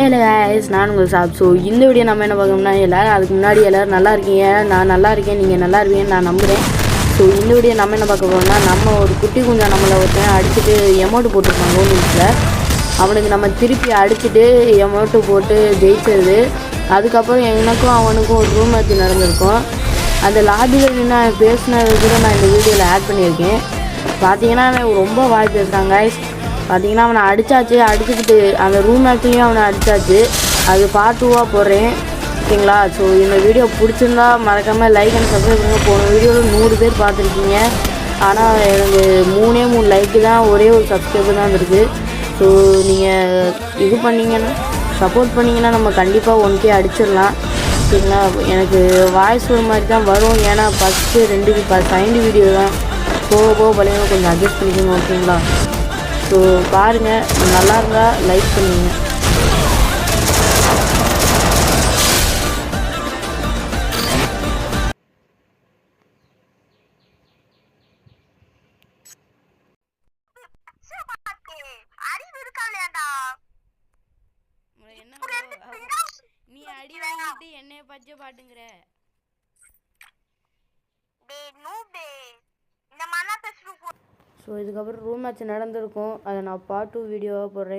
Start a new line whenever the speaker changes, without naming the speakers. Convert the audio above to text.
ஏல guys, நான் உங்கள் சாப். ஸோ இந்த வீடியோ நம்ம என்ன பார்க்கணும்னா, அதுக்கு முன்னாடி எல்லோரும் நல்லா இருக்கீங்க, நான் நல்லா இருக்கேன், நீங்கள் நல்லா இருப்பீங்கன்னு நான் நம்புகிறேன். ஸோ இந்த வீடியோ நம்ம என்ன பார்க்க போகிறோம்னா, நம்ம ஒரு குட்டி குஞ்சா நம்மளை ஒருத்தன் அடிச்சுட்டு எமௌண்ட்டு போட்டிருப்பாங்க நோட்டீஸில். அவனுக்கு நம்ம திருப்பி அடிச்சுட்டு எமௌண்ட்டு போட்டு ஜெயிச்சது. அதுக்கப்புறம் எனக்கும் அவனுக்கும் ஒரு ரூம் மேட்ச் நடந்திருக்கும். அந்த லாபியில் நின்று பேசினது கூட நான் இந்த வீடியோவில் ஆட் பண்ணியிருக்கேன். பார்த்தீங்கன்னா ரொம்ப வாய் பேசுகிறாங்க guys. பார்த்தீங்கன்னா அவனை அடிச்சுக்கிட்டு அந்த ரூம் மேட்ச்லேயும் அவனை அடித்தாச்சு. அது பார்ட் 2வாக போடுறேன், ஓகேங்களா? ஸோ இந்த வீடியோ பிடிச்சிருந்தா மறக்காமல் லைக் அண்ட் சப்ஸ்கிரைப் பண்ணுங்கள். போன வீடியோவில் 100 பேர் பார்த்துருக்கீங்க, ஆனால் எனக்கு 3 லைக்கு தான், ஒரே ஒரு சப்ஸ்கிரைபர் தான் இருக்குது. ஸோ நீங்கள் இது பண்ணிங்கன்னா, சப்போர்ட் பண்ணிங்கன்னா நம்ம கண்டிப்பாக 1K அடிச்சிடலாம், ஓகேங்களா? எனக்கு வாய்ஸ் ஒரு மாதிரி தான் வரும், ஏன்னா ஃபஸ்ட்டு 2 வீடியோ தான். போக பழைய கொஞ்சம் அட்ஜஸ்ட் பண்ணிக்கோங்க, ஓகேங்களா? ஸோ பாருங்கள், நல்லா இருந்தால் லைக் பண்ணுங்க. நீ அடி வாங்கிட்டு என்னைய பச்சை பாட்டுங்கிற. ஸோ இதுக்கப்புறம் ரூம் மேட்ச் நடந்திருக்கும், அதை நான் பார்ட் 2 வீடியோவாக போடுறேன்.